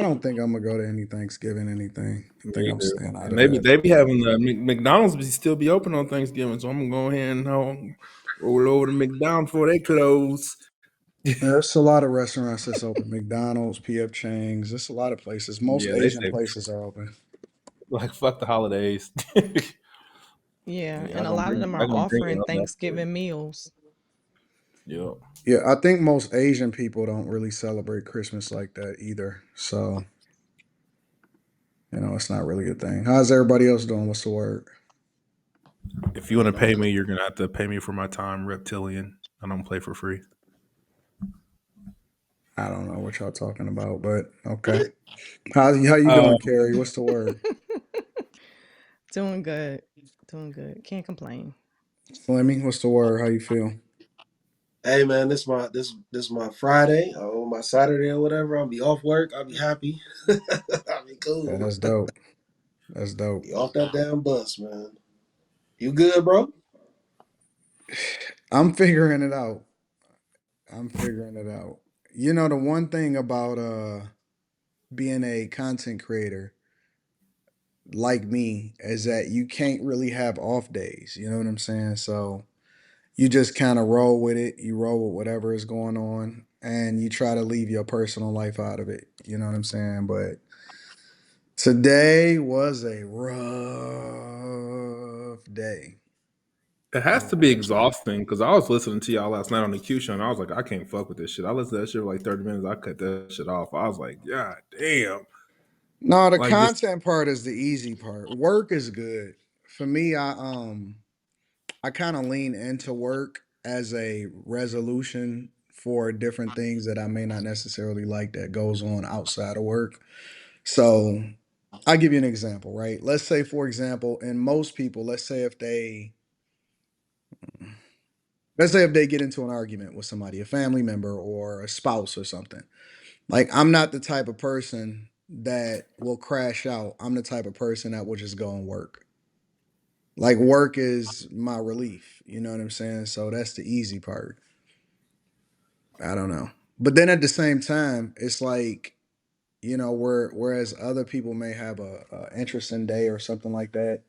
don't think I'm gonna go to any Thanksgiving anything. I think Me I'm either. staying out And of maybe that. they be having the McDonald's still be open on Thanksgiving, so I'm gonna go ahead and roll over to McDonald's before they close. There's a lot of restaurants that's open. McDonald's, PF Chang's. There's a lot of places. Most Yeah, they Asian say places are open. like fuck the holidays. Yeah, Yeah, and a lot of them I are gonna bring it offering up that way. Thanksgiving meals. Yep. Yeah, I think most Asian people don't really celebrate Christmas like that either. So, it's not really a thing. How's everybody else doing? What's the word? If you want to pay me, you're gonna have to pay me for my time, reptilian. I don't play for free. I don't know what y'all talking about, but okay. How you Uh, doing, Carrie? What's the word? Doing good. Doing good. Can't complain. Fleming, what's the word? How you feel? Hey man, this my Friday or my Saturday or whatever. I'll be off work. I'll be happy. I'll be Yeah, cool. that's dope. That's dope. Be off that damn bus, man. You good, bro? I'm figuring it out. I'm figuring it out. The one thing about being a content creator like me is that you can't really have off days. You know what I'm saying? So you just kind of roll with it. You roll with whatever is going on, and you try to leave your personal life out of it. You know what I'm saying? But today was a rough day. it has to be exhausting because I was listening to y'all last night on the Q show, and I was like, I can't fuck with this shit. I listened to that shit for like 30 minutes. I cut that shit off. I was like, God damn. No, the Like this. content part is the easy part. Work is good. For me, I kind of lean into work as a resolution for different things that I may not necessarily like that goes on outside of work. So I'll give you an example, right? Let's say, for example, in most people, let's say if they get into an argument with somebody, a family member or a spouse or something. Like I'm not the type of person that will crash out. I'm the type of person that will just go and work. Like work is my relief. You know what I'm saying? So that's the easy part. I don't know. But then at the same time, it's like, whereas other people may have a interesting day or something like that,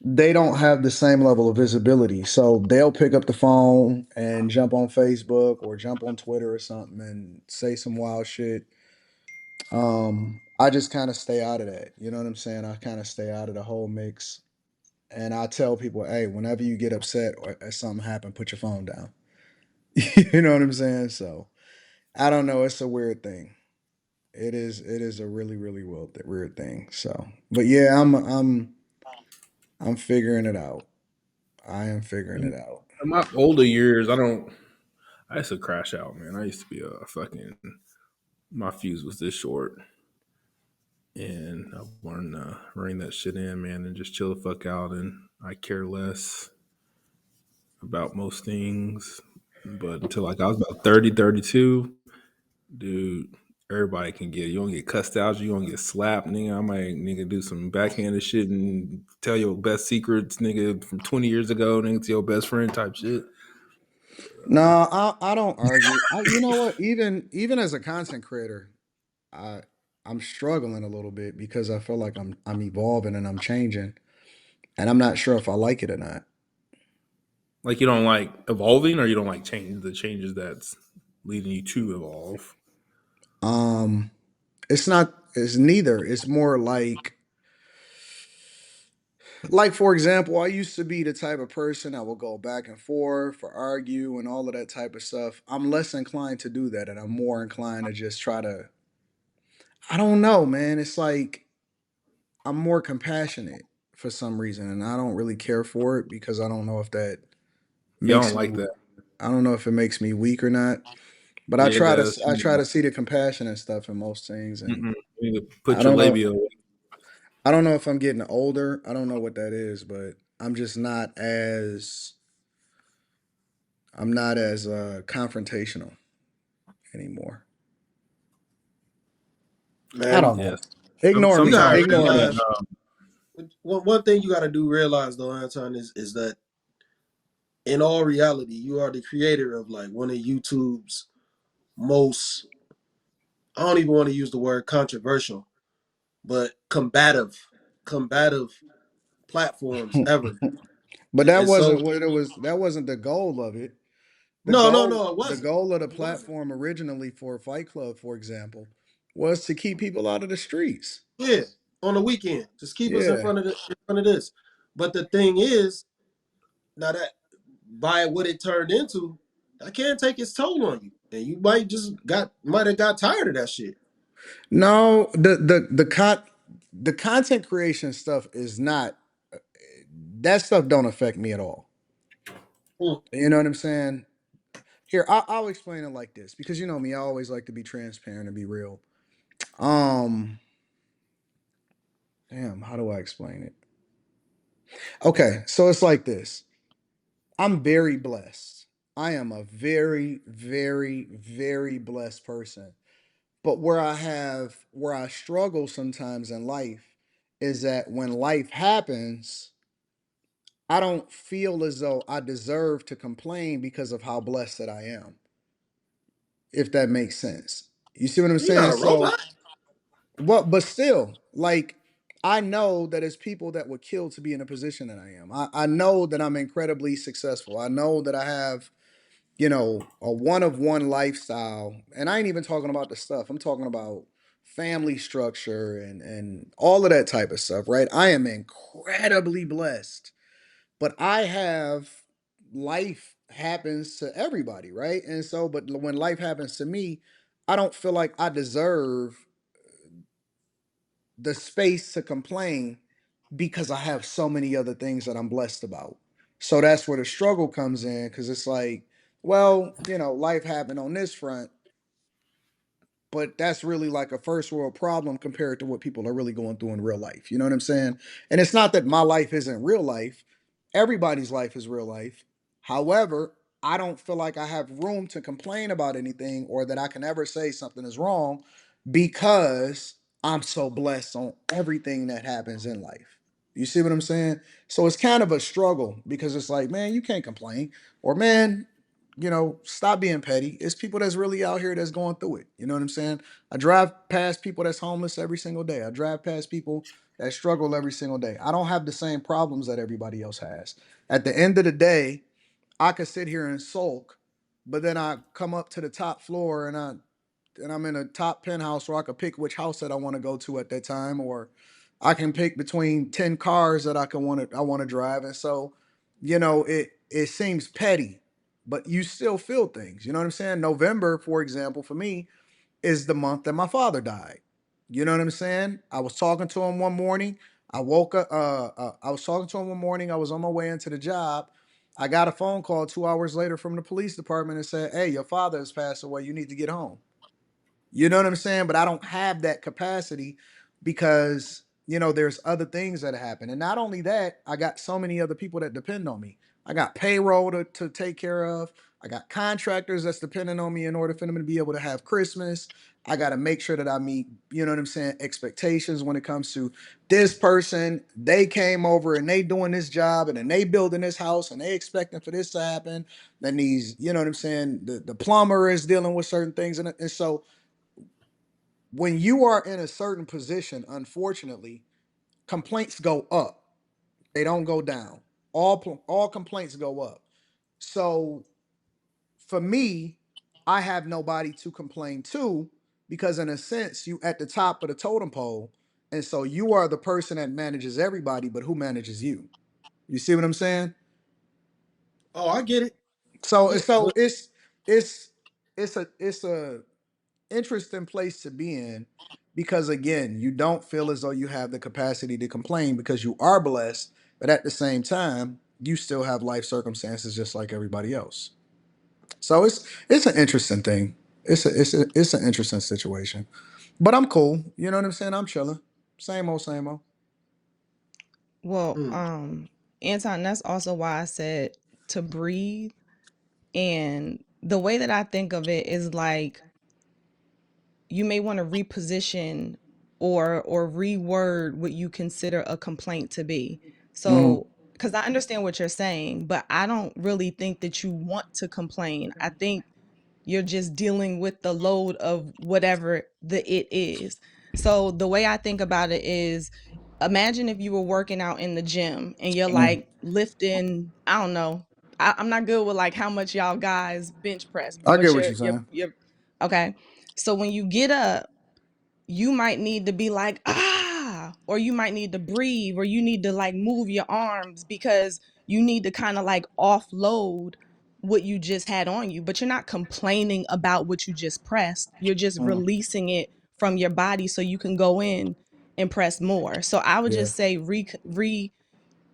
they don't have the same level of visibility. So they'll pick up the phone and jump on Facebook or jump on Twitter or something and say some wild shit. I just kind of stay out of that. You know what I'm saying? I kind of stay out of the whole mix. And I tell people, hey, whenever you get upset or something happen, put your phone down. You know what I'm saying? So I don't know. It's a weird thing. It is a really really weird thing. So, but yeah, I'm figuring it out. I am figuring it In out. my older years, I don't. I used to crash out, man. I used to be a fucking. My fuse was this short, and I learned to rein that shit in, man, and just chill the fuck out. And I care less about most things. But until like I was about 30, 32, dude, everybody can get it. You don't get cussed out, you don't get slapped, nigga. I might nigga do some backhanded shit and tell your best secrets, nigga, from 20 years ago, nigga, to your best friend type shit. No, I don't argue. You know what? Even as a content creator, I I'm struggling a little bit because I feel like I'm evolving and I'm changing, and I'm not sure if I like it or not. Like you don't like evolving or you don't like the changes that's leading you to evolve. Um, it's not. It's neither. It's more like for example, I used to be the type of person that will go back and forth or argue and all of that type of stuff. I'm less inclined to do that, and I'm more inclined to just try to. I don't know, man. It's like I'm more compassionate for some reason, and I don't really care for it because I don't know if that Yeah, I don't makes like me. that. I don't know if it makes me weak or not. But I Yeah, it try to does. I try to see the compassion and stuff in most things, and You need to I put your don't know. labia away. I don't know if I'm getting older. I don't know what that is, but I'm not as confrontational anymore. I Man, don't know. Yes. Ignore you me. gotta Sometimes Ignore people me. get realize one thing you gotta do realize though, Anton, is that in all reality, you are the creator of like one of YouTube's most I don't even want to use the word controversial, but combative platforms ever. But that And so wasn't what it was. That wasn't the goal of it. no, no, no, it The wasn't. goal of the It wasn't. platform originally for Fight Club, for example, was to keep people out of the streets. Yeah, on the weekend, just keep us Yeah. in front of this. But the thing is, now that by what it turned into, that can take its toll on you, and you might have got tired of that shit. No, the content creation stuff is not, that stuff don't affect me at all. Mm. You know what I'm saying? Here, I'll explain it like this because you know me, I always like to be transparent and be real. Um, Damn, how do I explain it? Okay, so it's like this. I'm very blessed. I am a very, very, very blessed person. But where I struggle sometimes in life is that when life happens, I don't feel as though I deserve to complain because of how blessed that I am, if that makes sense. You see what I'm You're not saying? a So, robot. but still, like, I know that it's people that would kill to be in a position that I am. I know that I'm incredibly successful. I know that I have, you know, a one of one lifestyle. And I ain't even talking about the stuff. I'm talking about family structure and all of that type of stuff, right? I am incredibly blessed. But I have, life happens to everybody, right? And so, but when life happens to me, I don't feel like I deserve the space to complain because I have so many other things that I'm blessed about. So that's where the struggle comes in because it's like, well, you know, life happened on this front, but that's really like a first world problem compared to what people are really going through in real life. You know what I'm saying? And it's not that my life isn't real life. Everybody's life is real life. However, I don't feel like I have room to complain about anything or that I can ever say something is wrong because I'm so blessed on everything that happens in life. You see what I'm saying? So it's kind of a struggle because it's like, man, you can't complain. Or man, you know, stop being petty. It's people that's really out here that's going through it. You know what I'm saying? I drive past people that's homeless every single day. I drive past people that struggle every single day. I don't have the same problems that everybody else has. At the end of the day, I could sit here and sulk, but then I come up to the top floor and I'm in a top penthouse where I could pick which house that I want to go to at that time, or I can pick between 10 cars that I want to drive. And so, you know, it seems petty, but you still feel things. You know what I'm saying? November, for example, for me, is the month that my father died. You know what I'm saying? I was talking to him one morning. I woke up. I was talking to him one morning. I was on my way into the job. I got a phone call 2 hours later from the police department and said, "Hey, your father has passed away. You need to get home." You know what I'm saying? But I don't have that capacity because, you know, there's other things that happen. And not only that, I got so many other people that depend on me. I got payroll to take care of. I got contractors that's depending on me in order for them to be able to have Christmas. I got to make sure that I meet, you know what I'm saying, expectations when it comes to this person. They came over and they doing this job and then they building this house and they expecting for this to happen. Then these, you know what I'm saying, the plumber is dealing with certain things. And so when you are in a certain position, unfortunately, complaints go up. They don't go down. All complaints go up. So for me, I have nobody to complain to because in a sense, you at the top of the totem pole, and so you are the person that manages everybody, but who manages you? You see what I'm saying? Oh, I get it. So Yeah, so but it's it's a interesting place to be in because again, you don't feel as though you have the capacity to complain because you are blessed, but at the same time, you still have life circumstances just like everybody else. So it's an interesting thing. It's an interesting situation. But I'm cool. You know what I'm saying? I'm chilling. Same old, same old. Well, mm. Anton, that's also why I said to breathe. And the way that I think of it is like you may want to reposition or reword what you consider a complaint to be. Hmm. So, because I understand what you're saying, but I don't really think that you want to complain. I think You're just dealing with the load of whatever the it is. So the way I think about it is, imagine if you were working out in the gym and you're Mhm. like lifting, I don't know. I'm not good with like how much y'all guys bench press, I but get what you're saying. you're okay. So when you get up, you might need to be like, ah, or you might need to breathe, or you need to like move your arms because you need to kind of like offload what you just had on you. But you're not complaining about what you just pressed. You're just Mm, releasing it from your body so you can go in and press more. So I would yeah. just say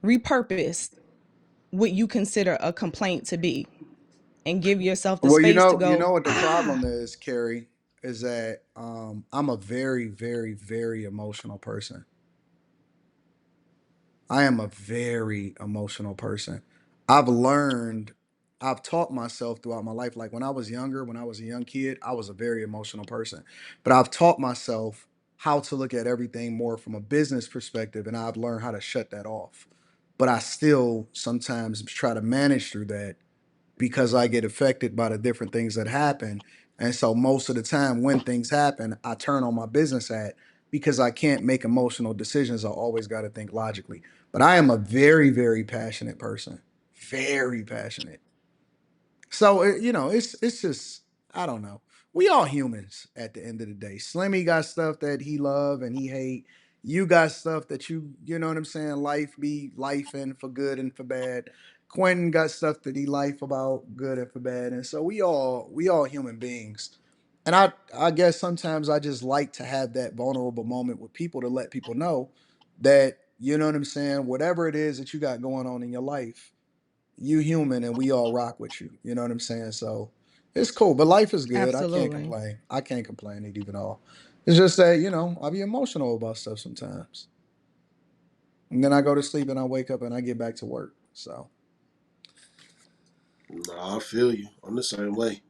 repurpose what you consider a complaint to be and give yourself the Well, space to you go, know what the problem ah, is, Carrie, is that I'm a very, very, very emotional person. I am a very emotional person. I've learned, I've taught myself throughout my life. Like when I was younger, when I was a young kid, I was a very emotional person. But I've taught myself how to look at everything more from a business perspective, and I've learned how to shut that off. But I still sometimes try to manage through that because I get affected by the different things that happen. And so most of the time when things happen, I turn on my business hat because I can't make emotional decisions. I always got to think logically. But I am a very, very passionate person. Very passionate. So it's just I don't know. We all humans at the end of the day. Slimmy got stuff that he love and he hate. You got stuff that you know what I'm saying. Life be life in for good and for bad. Quentin got stuff that he life about good and for bad. And so we all human beings. And I guess sometimes I just like to have that vulnerable moment with people to let people know that you know what I'm saying. Whatever it is that you got going on in your life, you human and we all rock with you. You know what I'm saying? So it's cool. But life is good. I can't absolutely. complain. I can't complain it even all. It's just that, I be emotional about stuff sometimes. And then I go to sleep and I wake up and I get back to work. So Nah, I feel you. I'm the same way.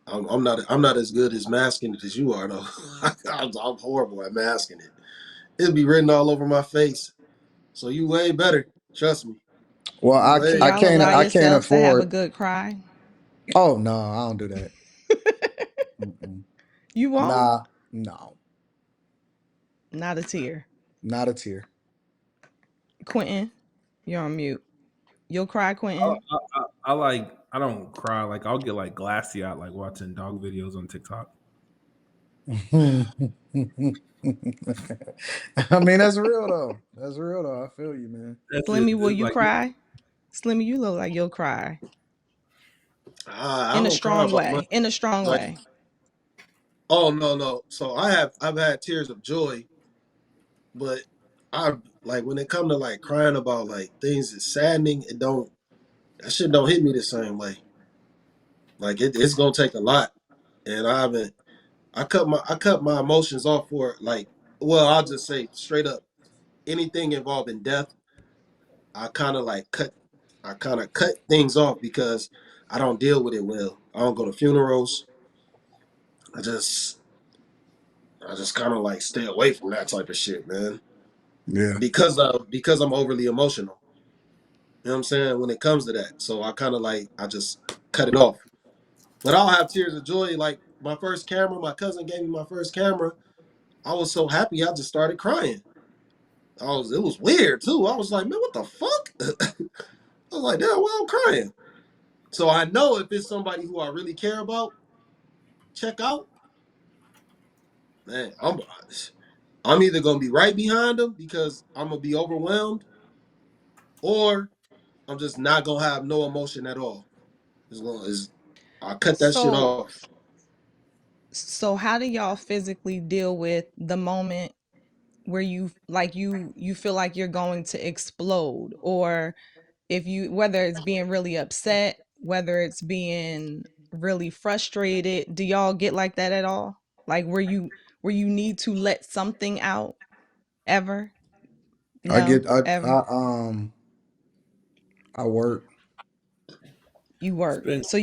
I'm not as good as masking it as you are though. I'm horrible at masking it. It'll be written all over my face. So you way better. Trust me. well You Do way I y'all can't allow I better. can't yourselves to have a afford. good cry? Oh no, I don't do that. Mm-mm. You won't? Nah, no, Not a tear. not a tear. Quentin, you're on mute. You'll cry, I, Quentin. I like. I don't cry. Like I'll get like glassy eyed, like watching dog videos on TikTok. I mean, that's real though. That's real though. I feel you, man. That's it. Slimmy, will you Like cry? Slimmy, you look like you'll cry I in a don't cry strong about much. way. In a strong Like, way. oh no. So I've had tears of joy, but I like when it come to like crying about like things that's saddening, that shit don't hit me the same way. Like it's gonna take a lot. And I cut my emotions off for like, well, I'll just say straight up, anything involving death, I kind of like cut I kind of cut things off because I don't deal with it well. I don't go to funerals. I just I just kind of like stay away from that type of shit, man. Yeah. Because I'm overly emotional. You know what I'm saying? When it comes to that. So I kind of like I just cut it off. But I'll have tears of joy. Like my first camera, my cousin gave me my first camera. I was so happy I just started crying. It was weird too. I was like, man, what the fuck? I was like, damn, why I'm crying? So I know if it's somebody who I really care about, check out, man, I'm either gonna be right behind them because I'm gonna be overwhelmed, or I'm just not gonna have no emotion at all. As long as I cut that shit So off. so how do y'all physically deal with the moment where you feel like you're going to explode, or if you, whether it's being really upset, whether it's being really frustrated, do y'all get like that at all? Like where you need to let something out ever? I No, get I ever. I I work. You it's work. been So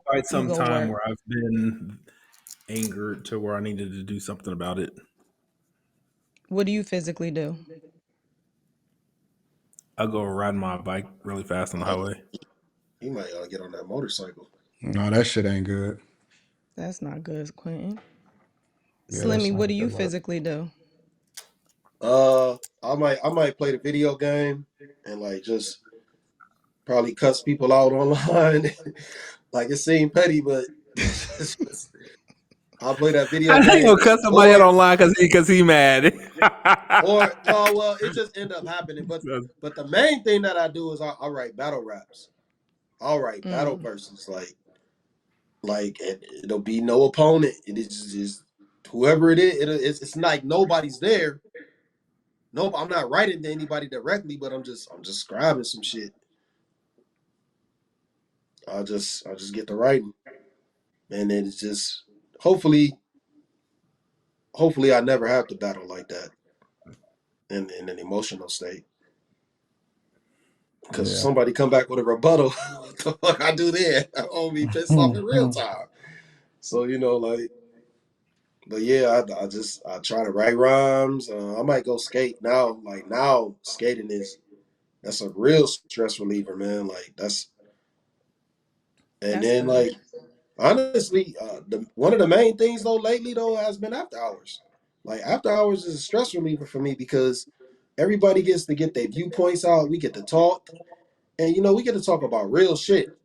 quite you some go time work. where I've been angered to where I needed to do something about it. What do you physically do? I go ride my bike really fast on the Uh, highway. he might get on that motorcycle. No, that shit ain't good. That's not good, Quentin. Yeah, that's Slimmy, not what a do you good look. physically do? I might play the video game and like just probably cuss people out online. Like it seemed petty, but it's just, I'll play that video How you game gonna cut somebody out or online because he mad? no, well, it just end up happening. But the main thing that I do is I write battle raps. I'll write battle Mm, verses like it'll be no opponent. It is just whoever it is. It's like nobody's there. No, I'm not writing to anybody directly, but I'm just scribing some shit. I'll just get to writing, and then it's just hopefully hopefully I never have to battle like that in an emotional state. Because if Yeah. somebody come back with a rebuttal, what the fuck I do then? I'm gonna be pissed off in real time. So like, but yeah, I try to write rhymes. I might go skate now. Like now, skating that's a real stress reliever, man. Like that's and that's then good. like honestly, one of the main things though lately though has been after hours. Like after hours is a stress reliever for me because everybody gets to get their viewpoints out. We get to talk, and we get to talk about real shit.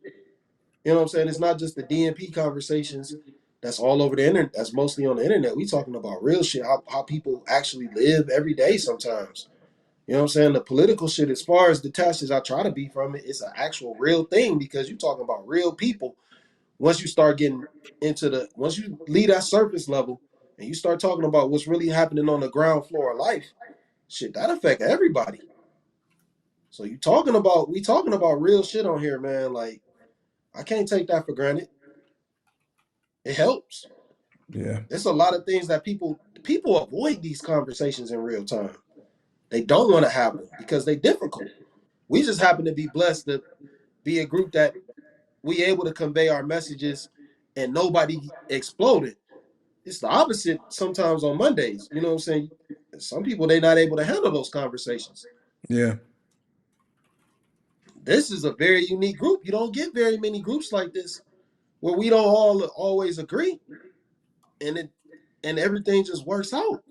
You know what I'm saying? It's not just the DNP conversations that's all over the internet. That's mostly on the internet. We talking about real shit, how people actually live every day sometimes. You know what I'm saying? The political shit, as far as detached as I try to be from it, it's an actual real thing because you're talking about real people. Once you start getting once you leave that surface level and you start talking about what's really happening on the ground floor of life, shit, that affect everybody. So we talking about real shit on here, man. Like I can't take that for granted. It helps. Yeah. There's a lot of things that people avoid these conversations in real time. They don't want to have them because they're difficult. We just happen to be blessed to be a group that we able to convey our messages and nobody exploded. It's the opposite sometimes on Mondays. You know what I'm saying? Some people they not able to handle those conversations. Yeah. This is a very unique group. You don't get very many groups like this where we don't all always agree and everything just works out.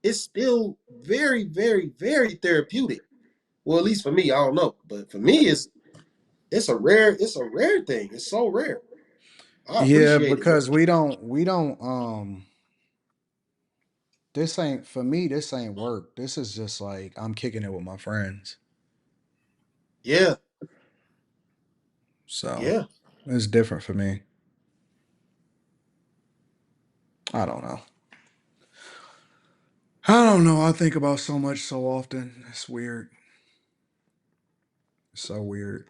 It's still very, very, very therapeutic. Well, at least for me, I don't know, but for me, it's a rare thing. It's so rare. I Yeah, appreciate it, man. because we don't this ain't for me, this ain't work. This is just like I'm kicking it with my friends. Yeah, So yeah. it's different for me. I don't know. I don't know. I think about so much so often. It's weird. It's so weird.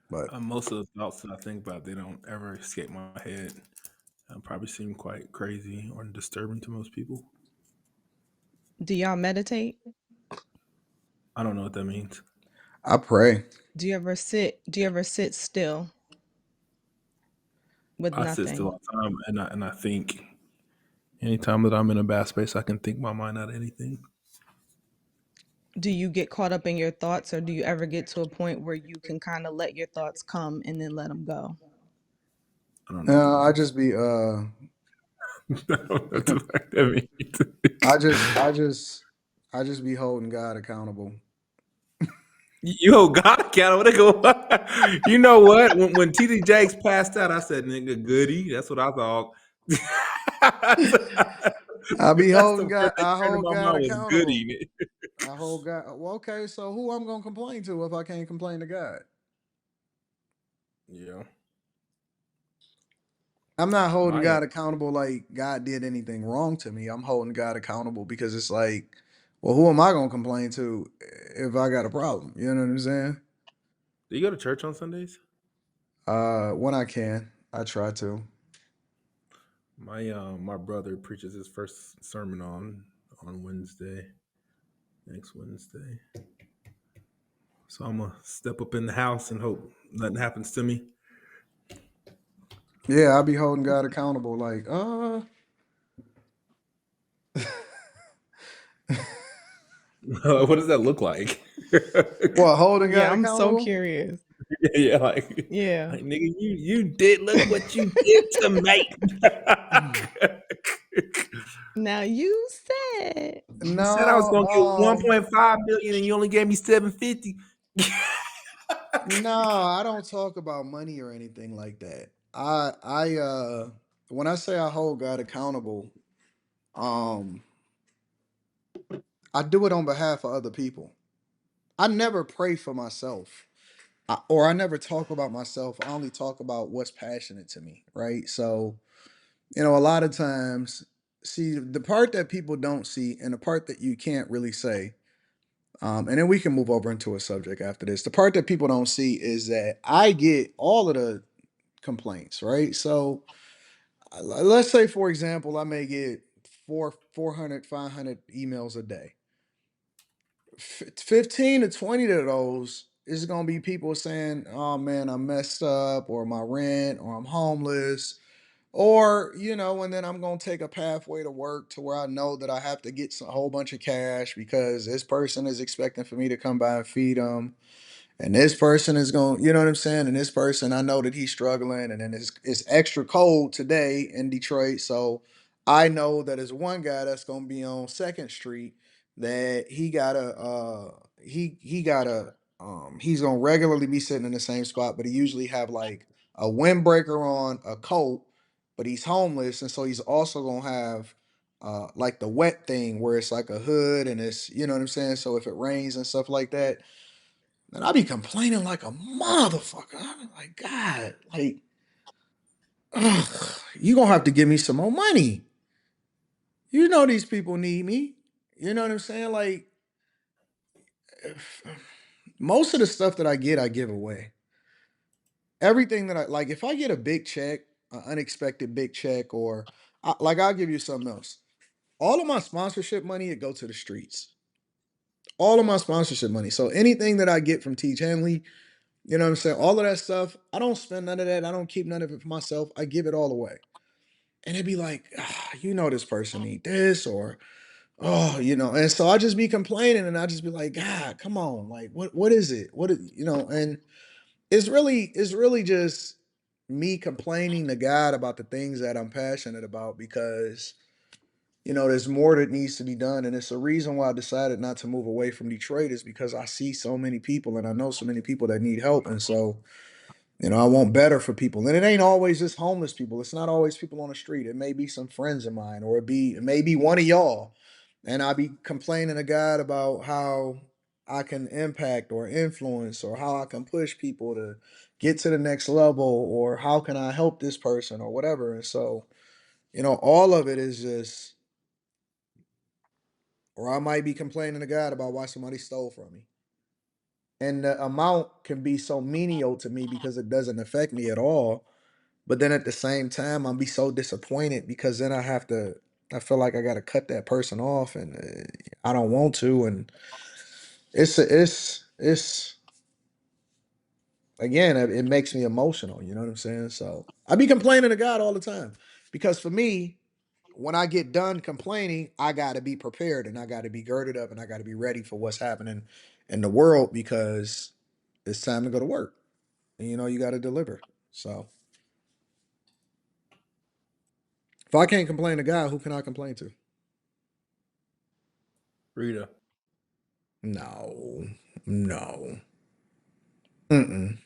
But Most of the thoughts that I think about, they don't ever escape my head. Probably seem quite crazy or disturbing to most people. Do y'all meditate? I don't know what that means. I pray. Do you ever sit still with I sit still nothing? all the time, and I think anytime that I'm in a bad space, I can think my mind out of anything. Do you get caught up in your thoughts, or do you ever get to a point where you can kind of let your thoughts come and then let them go? I don't know what that I means. just be I don't know what the fuck that means. I just I just I just be holding God accountable. Yo, God accountable. They go, you know what? When TD Jakes passed out, I said, nigga, goody. That's what I thought. I be That's holding the word God. that I came to hold my God mind was accountable. goody. I hold God. Well, okay. So who I'm gonna complain to if I can't complain to God? Yeah. I'm not holding My God accountable like God did anything wrong to me. I'm holding God accountable because it's like, well, who am I gonna complain to if I got a problem? You know what I'm saying? do you go to church on Sundays? When I can, I try to. My brother preaches his first sermon on Wednesday, next Wednesday. So I'm gonna step up in the house and hope nothing happens to me. Yeah, I be holding God accountable. Like, What does that look like? what holding Yeah, God I'm so accountable? curious. Yeah, like, Yeah. like nigga, you did look what you did to make. Now you said You said I was No, gonna get 1.5 million and you only gave me 750. no, I don't talk about money or anything like that. When I say I hold God accountable, um, I do it on behalf of other people. I never pray for myself. Or I never talk about myself. I only talk about what's passionate to me, right? So, a lot of times, see, the part that people don't see and the part that you can't really say, and then we can move over into a subject after this. The part that people don't see is that I get all of the complaints, right? So, let's say, for example, I may get 400, 500 emails a day. 15 to 20 of those is going to be people saying, oh man, I messed up, or my rent, or I'm homeless, or, and then I'm going to take a pathway to work to where I know that I have to get a whole bunch of cash because this person is expecting for me to come by and feed them, and this person is going, you know what I'm saying? And this person, I know that he's struggling, and then it's extra cold today in Detroit. So I know that there's one guy that's going to be on Second Street that he's going to regularly be sitting in the same spot, but he usually have like a windbreaker on, a coat, but he's homeless. And so he's also going to have like the wet thing where it's like a hood and it's, you know what I'm saying? So if it rains and stuff like that, and I be complaining like a motherfucker. I'm like, God, like, ugh, you gonna have to give me some more money. You know these people need me. You know what I'm saying? Like, if, most of the stuff that I give away. Everything that I like, if I get a big check, an unexpected big check, or like, I'll give you something else. All of my sponsorship money, it go to the streets. All of my sponsorship money. So anything that I get from Teach Hanley, you know what I'm saying? All of that stuff, I don't spend none of that. I don't keep none of it for myself. I give it all away. And it'd be like, this person need this, or and so I just be complaining, and I just be like, God, come on, like, what is it? What is, and it's really just me complaining to God about the things that I'm passionate about, because there's more that needs to be done. And it's a reason why I decided not to move away from Detroit, is because I see so many people and I know so many people that need help. And so, I want better for people. And it ain't always just homeless people. It's not always people on the street. It may be some friends of mine, or it may be one of y'all. And I be complaining to God about how I can impact or influence, or how I can push people to get to the next level, or how can I help this person, or whatever. And so, all of it is just, or I might be complaining to God about why somebody stole from me. And the amount can be so menial to me because it doesn't affect me at all. But then at the same time, I'll be so disappointed because then I feel like I got to cut that person off, and I don't want to. And it's again, it makes me emotional. You know what I'm saying? So I be complaining to God all the time, because for me, when I get done complaining, I got to be prepared, and I got to be girded up, and I got to be ready for what's happening in the world, because it's time to go to work. And you got to deliver. So if I can't complain to God, who can I complain to? Rita. No, no. Mm-mm.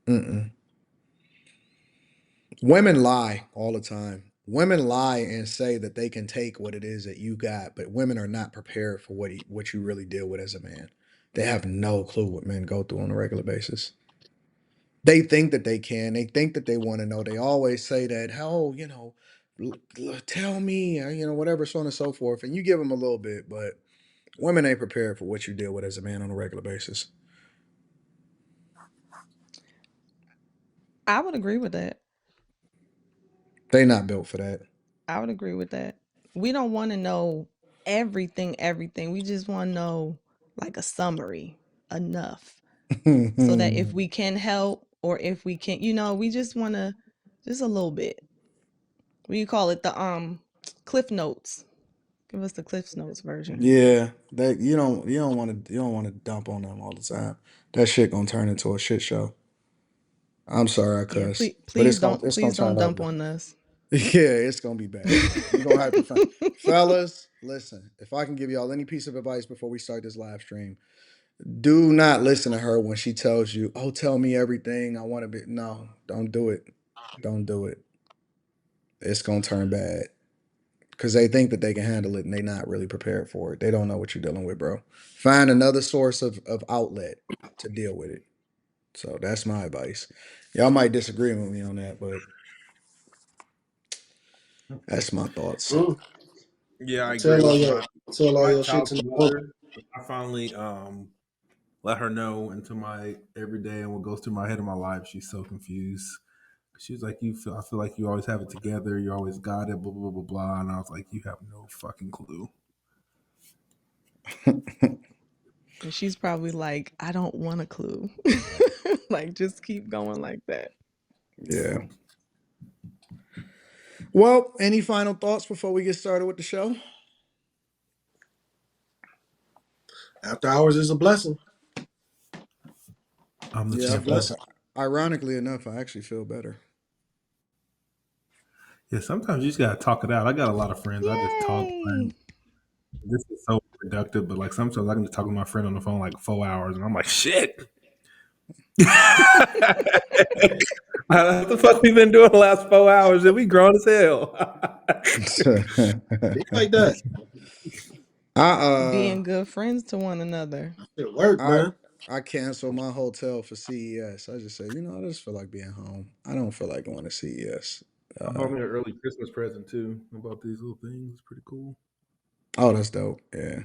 Mm-mm. Women lie all the time. Women lie and say that they can take what it is that you got, but women are not prepared for what you really deal with as a man. They have no clue what men go through on a regular basis. They think that they can. They think that they want to know. They always say that, "Oh, tell me," whatever, so on and so forth. And you give them a little bit, but women ain't prepared for what you deal with as a man on a regular basis. I would agree with that. They not built for that. I would agree with that. We don't want to know everything. We just want to know like a summary enough so that if we can help, or if we can, we just want to, just a little bit. We call it the cliff notes. Give us the Cliff's Notes version. Yeah, that you don't want to dump on them all the time. That shit gonna turn into a shit show. I'm sorry I Yeah, cussed, but it's gonna please don't turn dump ugly. on us. Yeah, it's gonna be bad. We're gonna have to find fellas. Listen, if I can give y'all any piece of advice before we start this live stream, do not listen to her when she tells you, "Oh, tell me everything. I want to be." No, don't do it. Don't do it. It's gonna turn bad because they think that they can handle it and they're not really prepared for it. They don't know what you're dealing with, bro. Find another source of outlet to deal with it. So that's my advice. Y'all might disagree with me on that, but that's my thoughts. Mm. Yeah, I agree Tell all with your tell all my your shit to child's the woman. mother. I finally let her know into my everyday and what goes through my head in my life. She's so confused. She was like, I feel like you always have it together. You always got it, blah, blah, blah, blah. And I was like, you have no fucking clue. And she's probably like, I don't want a clue. Like, just keep going like that. Yeah. Well, any final thoughts before we get started with the show? After hours is a blessing. I'm the It's Yeah, a champion. blessing. ironically enough, I actually feel better. Yeah, sometimes you just gotta talk it out. I got a lot of friends. I just talk. Yay! This is so productive, but like sometimes I can just talk to my friend on the phone like 4 hours, and I'm like, shit. What the fuck we been doing the last 4 hours? And we grown as hell. Be like that. I Being good friends to one another. It work, I man. I canceled my hotel for CES. I just said, I just feel like being home. I don't feel like going to CES. I bought me an early Christmas present too. I bought these little things. It's pretty cool. Oh, that's dope. Yeah.